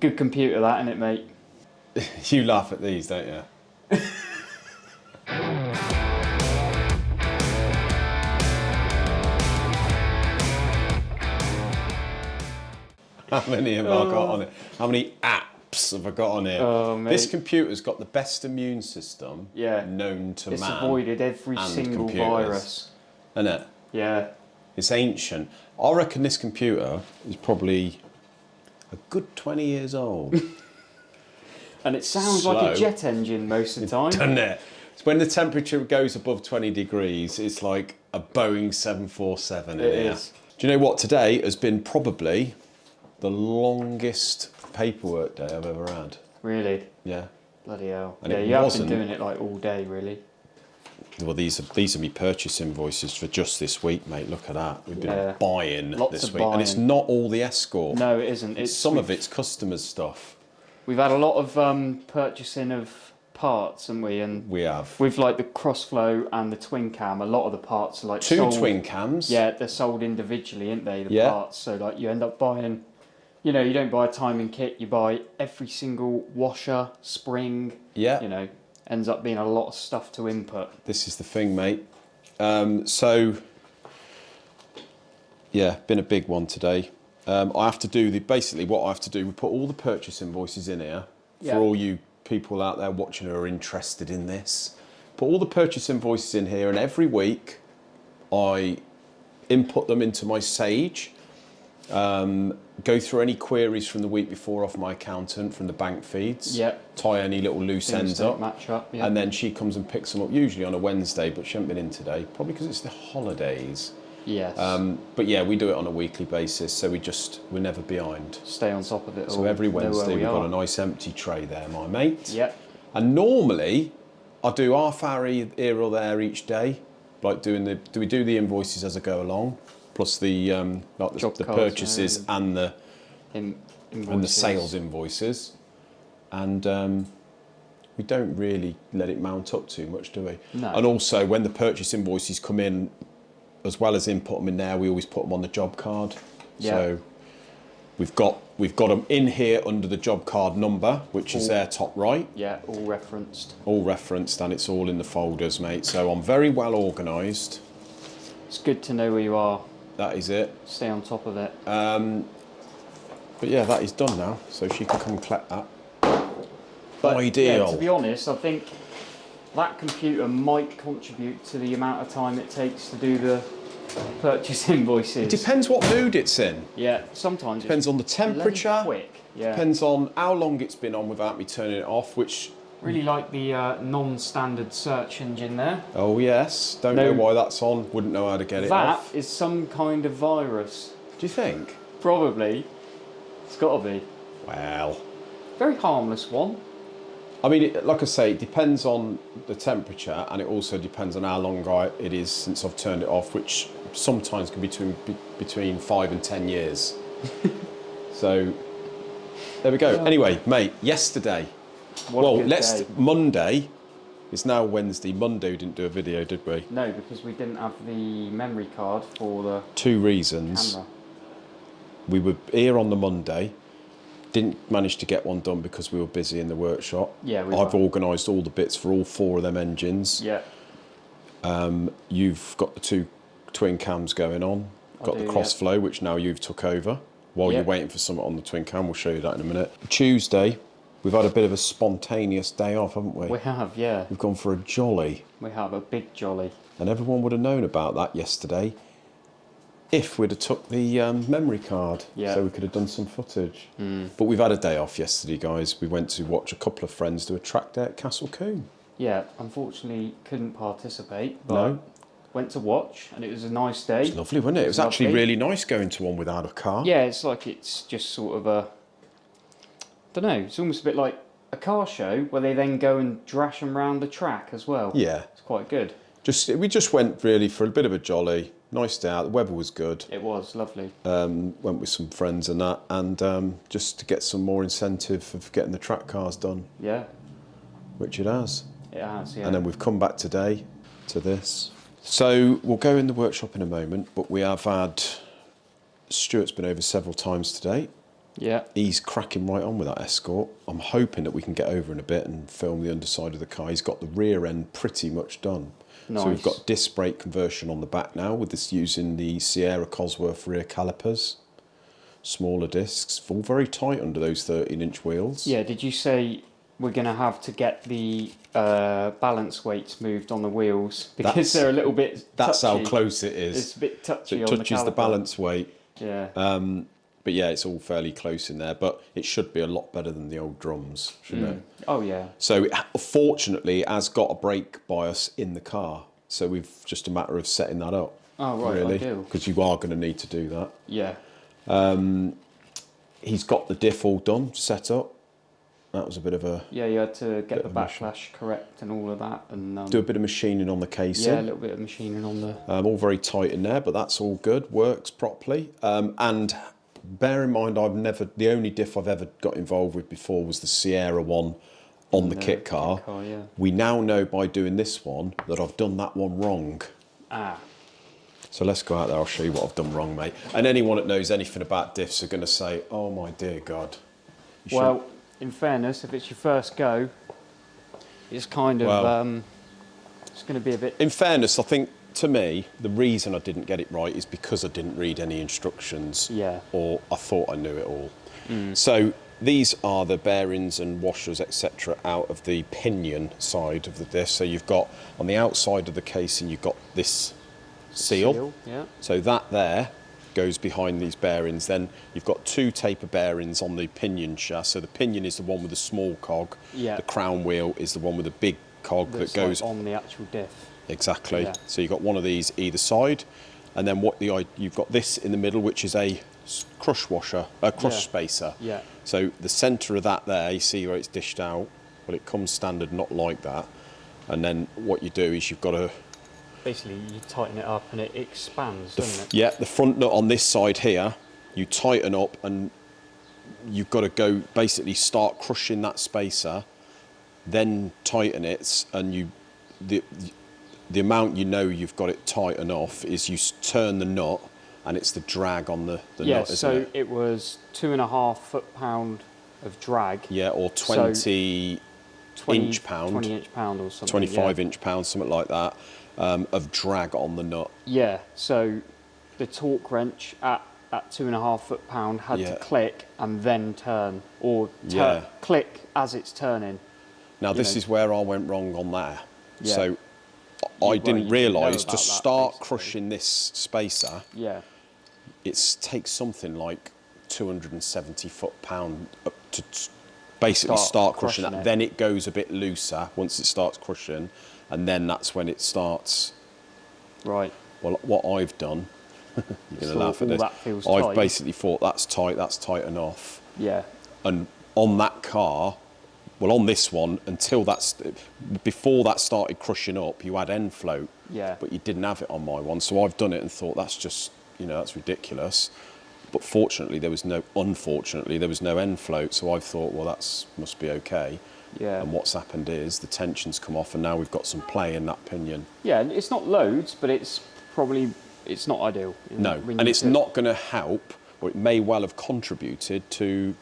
Good computer, that, isn't it, mate? You laugh at these, don't you? How many have I got on it? How many apps have I got on here? Oh, mate. This computer's got the best immune system known to man. It's avoided every single virus. Isn't it? Yeah. It's ancient. I reckon this computer is probably a good 20 years old. And it sounds like a jet engine most of the time. Doesn't it? It's when the temperature goes above 20 degrees, it's like a Boeing 747 in here. Is. Do you know what? Today has been probably the longest paperwork day I've ever had. Really? Yeah. Bloody hell. And yeah, you have been doing it like all day, really. Well, these are my purchase invoices for just this week, mate. Look at that. We've been buying this week. And it's not all the Escort. No, it isn't. Some of it's customers' stuff. We've had a lot of purchasing of parts, haven't we? And we have. With like the crossflow and the twin cam, a lot of the parts are like Two twin cams. Yeah, they're sold individually, aren't they? The parts. So like you end up buying, you know, you don't buy a timing kit, you buy every single washer, spring. Yeah. You know, ends up being a lot of stuff to input. This is the thing, mate. So, yeah, been a big one today. I have to do basically what I have to do, we put all the purchase invoices in here for all you people out there watching who are interested in this. Put all the purchase invoices in here, and every week I input them into my Sage, go through any queries from the week before off my accountant from the bank feeds, tie any little loose ends up, match up, and then she comes and picks them up, usually on a Wednesday, but she hasn't been in today, probably because it's the holidays. Yes. But yeah, we do it on a weekly basis, so we're never behind. Stay on top of it all. So every Wednesday we've got a nice empty tray there, my mate. Yep. And normally I do half hour here or there each day, like do we do the invoices as I go along, plus the purchases and the sales invoices, and we don't really let it mount up too much, do we? No. And also when the purchase invoices come in, as well as input them in there, we always put them on the job card. Yeah. So we've got them in here under the job card number, which is there top right. Yeah, all referenced. All referenced, and it's all in the folders, mate. So I'm very well organised. It's good to know where you are. That is it. Stay on top of it. But yeah, that is done now, so she can come and collect that. But ideal. Yeah, to be honest, I think that computer might contribute to the amount of time it takes to do the purchase invoices. It depends what mood it's in. Yeah, sometimes depends on the temperature. Quick. Yeah. Depends on how long it's been on without me turning it off, which... Really like the non-standard search engine there. Oh yes, don't know why that's on, wouldn't know how to get it off. That is some kind of virus. Do you think? Probably. It's got to be. Well... Very harmless one. I mean, like I say, it depends on the temperature, and it also depends on how long it is since I've turned it off, which sometimes can be between 5 and 10 years. So, there we go. Yeah. Anyway, mate, yesterday. Monday. It's now Wednesday. Monday we didn't do a video, did we? No, because we didn't have the memory card for the 2 reasons. Camera. We were here on the Monday. Didn't manage to get one done because we were busy in the workshop. Yeah, I've organised all the bits for all 4 of them engines. Yeah. You've got the 2 twin cams going on. Got the crossflow, which now you've took over. While you're waiting for something on the twin cam, we'll show you that in a minute. Tuesday, we've had a bit of a spontaneous day off, haven't we? We have, yeah. We've gone for a jolly. We have a big jolly. And everyone would have known about that yesterday if we'd have took the memory card, so we could have done some footage. But we've had a day off yesterday, guys. We went to watch a couple of friends do a track day at Castle Combe. Yeah, unfortunately couldn't participate, but went to watch, and it was a nice day. It was lovely, wasn't it? It was actually really nice going to one without a car. Yeah, it's like it's just sort of a... I don't know, it's almost a bit like a car show where they then go and drash them around the track as well. Yeah. It's quite good. We just went really for a bit of a jolly. Nice day out, the weather was good. It was, lovely. Went with some friends and that, and just to get some more incentive of getting the track cars done. Yeah. Which it has. It has, yeah. And then we've come back today to this. So we'll go in the workshop in a moment, but we have had... Stuart's been over several times today. Yeah. He's cracking right on with that Escort. I'm hoping that we can get over in a bit and film the underside of the car. He's got the rear end pretty much done. Nice. So we've got disc brake conversion on the back now with this using the Sierra Cosworth rear calipers. Smaller discs, all very tight under those 13-inch wheels. Yeah, did you say we're going to have to get the balance weights moved on the wheels? Because they're a little bit touchy. That's how close it is. It's a bit touchy so it on touches the the balance weight. Yeah. But yeah, it's all fairly close in there. But it should be a lot better than the old drums, shouldn't it? Oh, yeah. So fortunately, it has got a brake bias in the car. So we've just a matter of setting that up. Oh, right, really, ideal. because you are going to need to do that. Yeah. He's got the diff all done, set up. That was a bit of a... Yeah, you had to get the backlash correct and all of that. And do a bit of machining on the casing. Yeah, a little bit of machining on the... all very tight in there, but that's all good, works properly. And bear in mind, the only diff I've ever got involved with before was the Sierra one on the kit car. Yeah. We now know by doing this one that I've done that one wrong. Ah. So let's go out there, I'll show you what I've done wrong, mate. And anyone that knows anything about diffs are going to say, oh my dear God. Well, in fairness, if it's your first go, it's kind of, it's going to be a bit... In fairness, I think, to me, the reason I didn't get it right is because I didn't read any instructions. Yeah. Or I thought I knew it all. So these are the bearings and washers, etc., out of the pinion side of the disc. So you've got, on the outside of the casing, you've got this seal. Yeah. So that there goes behind these bearings. Then you've got two taper bearings on the pinion shaft. So the pinion is the one with the small cog. Yeah. The crown wheel is the one with the big cog that goes on the actual diff. Exactly. Yeah. So you've got one of these either side, and then you've got this in the middle, which is a crush spacer. Yeah. So the centre of that there, you see where it's dished out. Well, it comes standard not like that. And then what you do is you've got to... Basically, you tighten it up and it expands, doesn't it? Yeah, the front nut on this side here, you tighten up and you've got to go basically start crushing that spacer, then tighten it, and the amount you know you've got it tight enough is you turn the nut and it's the drag on the nut, isn't so it? it was 2.5 foot-pound of drag. Yeah, or 20 inch pound. 20 inch pound or something. 25 inch pound, something like that, of drag on the nut. Yeah, so the torque wrench at 2.5 foot-pound had to click and then turn, or click as it's turning. Now this is where I went wrong on there. Yeah. So I didn't realise to start crushing this spacer, it takes something like 270 foot-pound to basically start crushing that. Then it goes a bit looser once it starts crushing, and then that's when it starts. Right. Well, what I've done, you're going to laugh at this. That feels I've tight. basically thought that's tight enough. Yeah. And on that car, well, on this one, before that started crushing up, you had end float. Yeah. But you didn't have it on my one, so I've done it and thought that's just, that's ridiculous. But unfortunately, there was no end float, so I thought, well, must be okay. Yeah. And what's happened is the tension's come off, and now we've got some play in that pinion. Yeah, it's not loads, but it's not ideal. No, and it's not going to help, or it may well have contributed to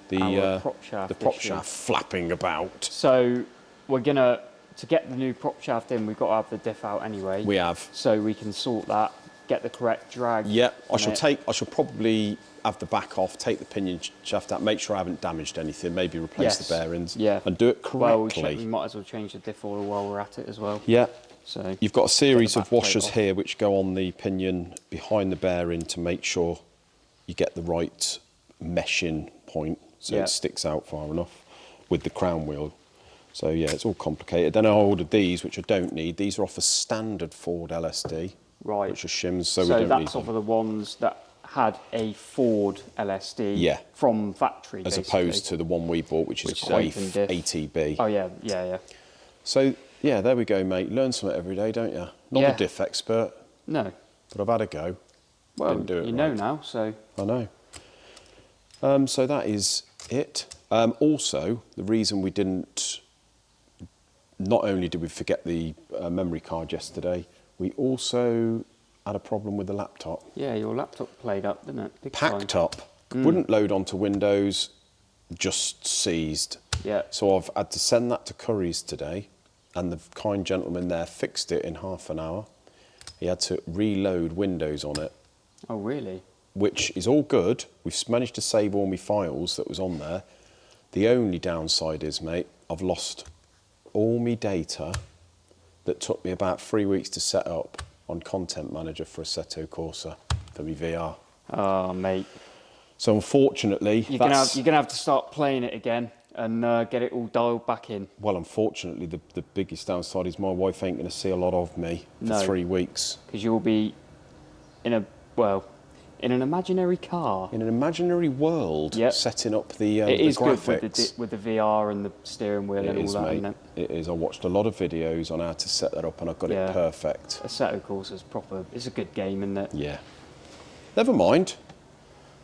the prop shaft flapping about. So we're gonna, to get the new prop shaft in, we've got to have the diff out anyway. We have. So we can sort that, get the correct drag. Yeah, I shall probably have the back off, take the pinion shaft out, make sure I haven't damaged anything, maybe replace the bearings, and do it correctly. Well, we might as well change the diff oil while we're at it as well. Yeah. So you've got a series of washers here which go on the pinion behind the bearing to make sure you get the right meshing point, so it sticks out far enough with the crown wheel. So yeah, it's all complicated. Then I ordered these, which I don't need. These are off a standard Ford LSD, right? Which are shims, so we don't need them. So that's off of the ones that had a Ford LSD from factory, as opposed to the one we bought, which is a Quaife ATB. Oh yeah. So yeah, there we go, mate. Learn something every day, don't you? Not a diff expert. No. But I've had a go. Well, didn't do it you know now, so. I know. So that is it. Also, the reason we didn't, not only did we forget the memory card yesterday, we also had a problem with the laptop. Yeah, your laptop played up, didn't it? Packed up. Wouldn't load onto Windows, just seized. Yeah. So I've had to send that to Curry's today, and the kind gentleman there fixed it in half an hour. He had to reload Windows on it. Oh, really? Which is all good. We've managed to save all my files that was on there. The only downside is, mate, I've lost all my data that took me about 3 weeks to set up on Content Manager for Assetto Corsa for my VR. Oh, mate. So unfortunately, you're gonna have to start playing it again and get it all dialed back in. Well, unfortunately, the biggest downside is my wife ain't going to see a lot of me for 3 weeks. Because you'll be in an imaginary car. In an imaginary world, setting up the it is graphics. Good with the VR and the steering wheel and all that. Mate. It is. I watched a lot of videos on how to set that up, and I've got it perfect. Assetto Corsa is proper. It's a good game, isn't it? Yeah. Never mind.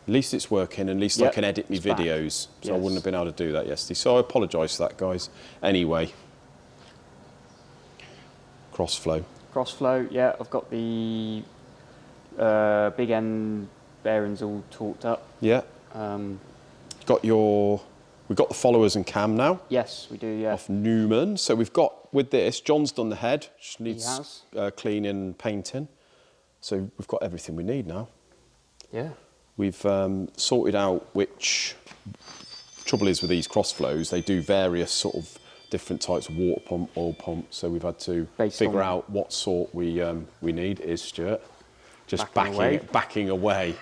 At least it's working, and at least I can edit my videos. So I wouldn't have been able to do that yesterday. So I apologise for that, guys. Anyway. Crossflow. Crossflow, yeah. I've got the big end bearings all torqued up. Yeah. We've got the followers and cam now. Yes, we do, yeah. Off Newman. So we've got, with this, John's done the head. Just needs cleaning and painting. So we've got everything we need now. Yeah. We've sorted out which trouble is with these crossflows. They do various sort of different types of water pump, oil pump. So we've had to figure out what sort we need. Is Stuart just backing away?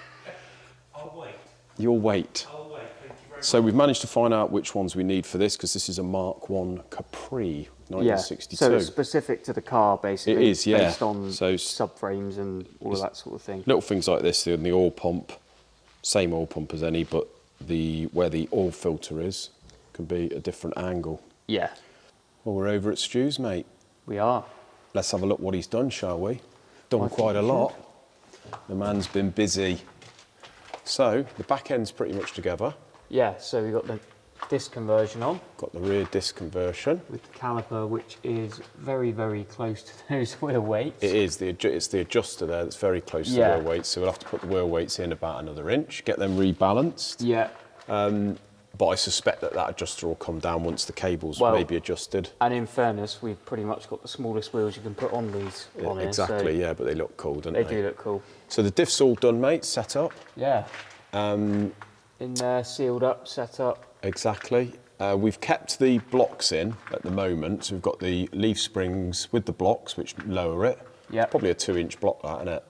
I'll wait. You'll wait. I'll wait. Thank you very much. So we've managed to find out which ones we need for this, because this is a Mark 1 Capri 1962. So it's specific to the car, basically. It is, yeah. Based on subframes and all of that sort of thing. Little things like this, the oil pump, same oil pump as any, but where the oil filter is can be a different angle. Yeah. Well, we're over at Stu's, mate. We are. Let's have a look what he's done, shall we? Done quite a lot. The man's been busy. So the back end's pretty much together. Yeah, so we've got the disc conversion on. Got the rear disc conversion. With the caliper, which is very, very close to those wheel weights. It is. It's the adjuster there that's very close to the wheel weights. So we'll have to put the wheel weights in about another inch, get them rebalanced. Yeah. But I suspect that adjuster will come down once the cables may be adjusted. And in fairness, we've pretty much got the smallest wheels you can put on these. Exactly, yeah, but they look cool, don't they? They do look cool. So the diff's all done, mate, set up. Yeah. In there, sealed up, set up. Exactly. We've kept the blocks in at the moment. So we've got the leaf springs with the blocks, which lower it. Yeah. Probably a 2-inch block, that, isn't it?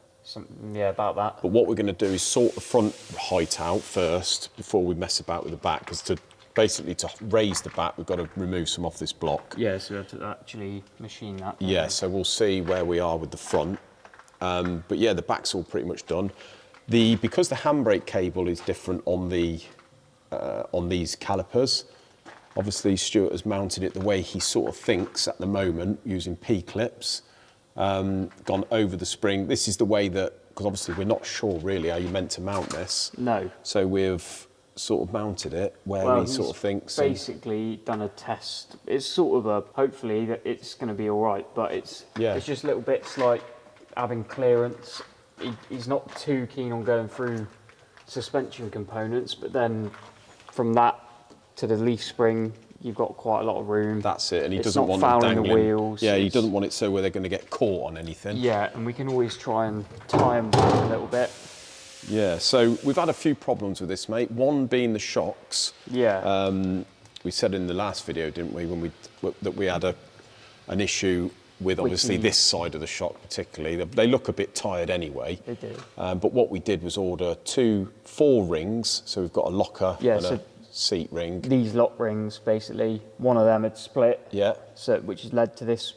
Yeah, about that. But what we're going to do is sort the front height out first before we mess about with the back, because to raise the back, we've got to remove some off this block. Yeah, so we have to actually machine that. Yeah, so we'll see where we are with the front. But yeah, the back's all pretty much done. Because the handbrake cable is different on these calipers, obviously Stuart has mounted it the way he sort of thinks at the moment, using P-clips. Gone over the spring. This is the way that, because obviously we're not sure really how you're meant to mount this. No. So we've sort of mounted it where he sort of thinks. Basically done a test. It's sort of hopefully that it's going to be all right, but it's just little bits like having clearance. He's not too keen on going through suspension components, but then from that to the leaf spring, you've got quite a lot of room. That's it, and he it's doesn't not want fouling them the wheels. Yeah, he doesn't want it so where they're going to get caught on anything. Yeah, and we can always try and tie them back a little bit. Yeah, so we've had a few problems with this, mate. One being the shocks. Yeah. We said in the last video, didn't we, that we had an issue with obviously this side of the shock particularly. They look a bit tired anyway. They do. But what we did was order 4 rings. So we've got a locker and a seat ring. These lock rings, basically, one of them had split. Yeah. So which has led to this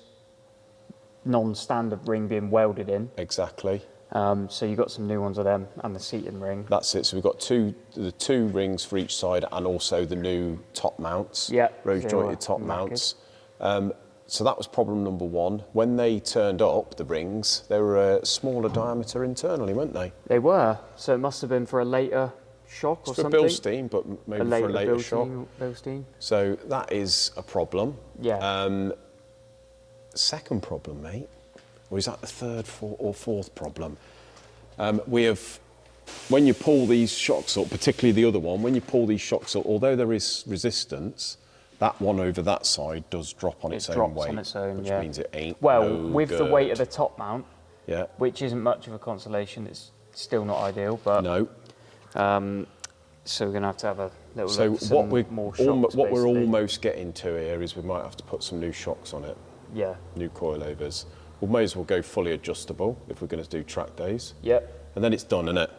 non-standard ring being welded in. Exactly. So you've got some new ones of them and the seating ring. That's it. So we've got the two rings for each side, and also the new top mounts. Yeah. Rose jointed top mounts. So that was problem number 1. When they turned up, the rings, they were a smaller diameter internally, weren't they? They were. So it must have been for a later shock or something. For Bilstein, but maybe for a later shock. Bilstein. So that is a problem. Yeah. Second problem, mate, or is that the third or fourth problem? We have when you pull these shocks up, particularly the other one, when you pull these shocks up, although there is resistance, that one over that side does drop on its own weight, on its own, which yeah. means it ain't Well, no with good. the weight of the top mount, yeah, which isn't much of a consolation, it's still not ideal, but no. so we're gonna have to have a little So look at what shocks, we're basically. almost getting to here is we might have to put some new shocks on it, Yeah. new coilovers. We may as well go fully adjustable if we're going to do track days. Yep. And then it's done, isn't it?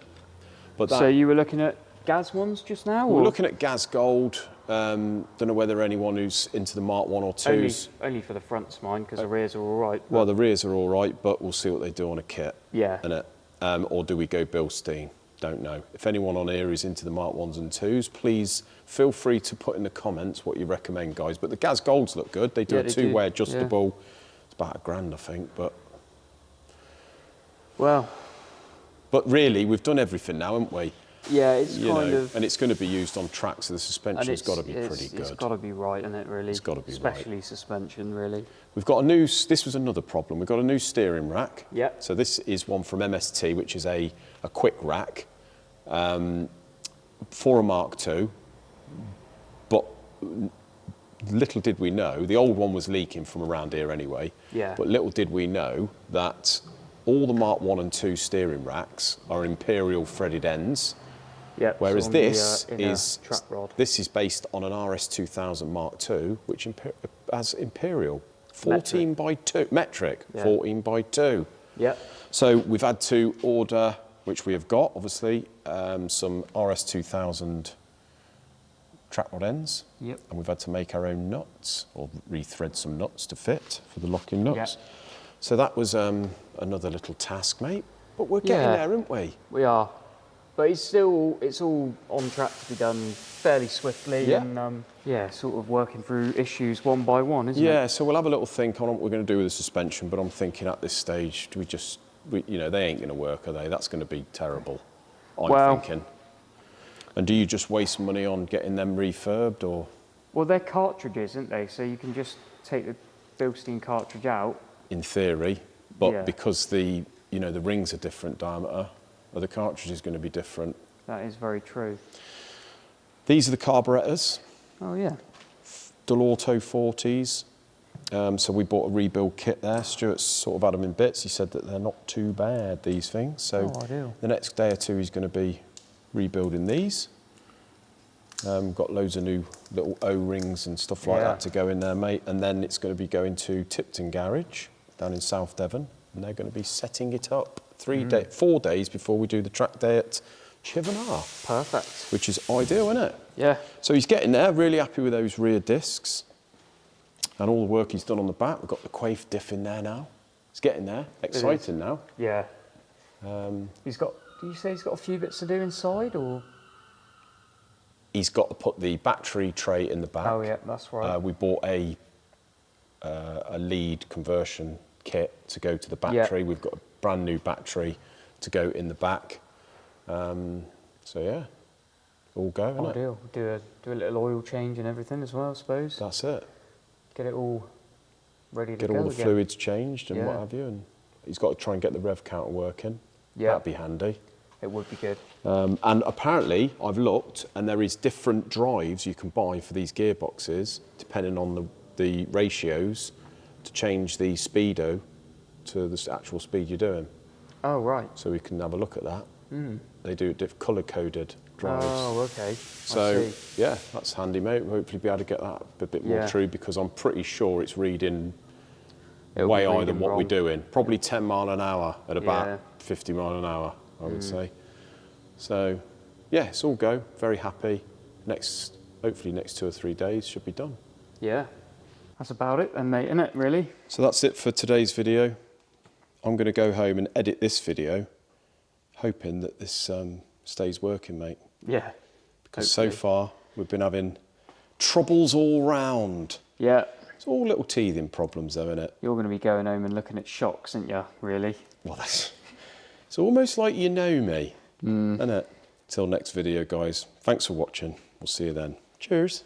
But So you were looking at gas ones just now? we're or? looking at gas gold. Don't know whether anyone who's into the Mark 1 or 2s. Only for the front's mine, because the rears are all right. Well, the rears are all right, but we'll see what they do on a kit. Yeah. Innit? Or do we go Bilstein? Don't know. If anyone on here is into the Mark 1s and 2s, please feel free to put in the comments what you recommend, guys. But the gas golds look good. They do Yeah, a they two-way do. adjustable. It's about £1,000, I think. Well. But really, we've done everything now, haven't we? Yeah, it's kind of. And it's going to be used on track, so the suspension's got to be pretty good. It's got to be right, isn't it, really? It's got to be Especially right. suspension, really. We've got a new, this was another problem, we've got a new steering rack. Yeah. So this is one from MST, which is a quick rack for a Mark II. But little did we know, the old one was leaking from around here anyway. Yeah. But little did we know that all the Mark 1 and 2 steering racks are Imperial threaded ends. Yep, Whereas so this is track rod. This is based on an RS2000 Mark II, which has Imperial 14 by 2 metric, Yeah. 14 by 2. Yeah. So we've had to order, which we have got, obviously, some RS2000 track rod ends. Yep. And we've had to make our own nuts, or rethread some nuts to fit for the locking nuts. Yep. So that was another little task, mate. But we're getting there, aren't we? We are. But it's all on track to be done fairly swiftly, Yeah. and sort of working through issues one by one, isn't it? Yeah, so we'll have a little think on what we're going to do with the suspension, but I'm thinking at this stage, do we they ain't going to work, are they? That's going to be terrible, I'm thinking. And do you just waste money on getting them refurbed, or? Well, they're cartridges, aren't they? So you can just take the Bilstein cartridge out. In theory, but Yeah. because the rings are different diameter, or the cartridge is going to be different. That is very true. These are the carburetors. Oh, yeah. Delauto 40s. So we bought a rebuild kit there. Stuart's sort of had them in bits. He said that they're not too bad, these things. So ideal. the next day or two he's going to be rebuilding these. Got loads of new little O-rings and stuff like that to go in there, mate. And then it's going to be going to Tipton Garage down in South Devon. And they're going to be setting it up 4 days before we do the track day at Chivenar. Perfect. Which is ideal, isn't it? Yeah. So he's getting there, really happy with those rear discs and all the work he's done on the back. We've got the Quaife diff in there now. It's getting there, exciting now. Yeah. Did you say he's got a few bits to do inside, or? He's got to put the battery tray in the back. Oh yeah, that's right. We bought a lead conversion kit to go to the battery. We've got a brand new battery to go in the back. So yeah, all go, isn't it? Ideal. Do a little oil change and everything as well, I suppose. That's it. Get it all ready to Get go all the again. fluids changed and what Yeah. have you. And he's got to try and get the rev counter working. Yeah. That'd be handy. It would be good. And apparently, I've looked, and there is different drives you can buy for these gearboxes, depending on the ratios, to change the speedo to the actual speed you're doing. Oh, right. So we can have a look at that. They do colour-coded drives. Oh, okay. So, I see. yeah, that's handy, mate. We'll hopefully be able to get that a bit more true, because I'm pretty sure it's reading way higher than what we're doing. Probably 10 mile an hour at about 50 mile an hour, I would say. So, yeah, it's all go. Very happy. Hopefully next 2 or 3 days should be done. Yeah. That's about it then, mate, isn't it, really? So that's it for today's video. I'm going to go home and edit this video, hoping that this stays working, mate. Yeah. Because so far, we've been having troubles all round. Yeah. It's all little teething problems though, isn't it? You're going to be going home and looking at shocks, aren't you, really? Well, it's almost like you know me, isn't it? Till next video, guys. Thanks for watching. We'll see you then. Cheers.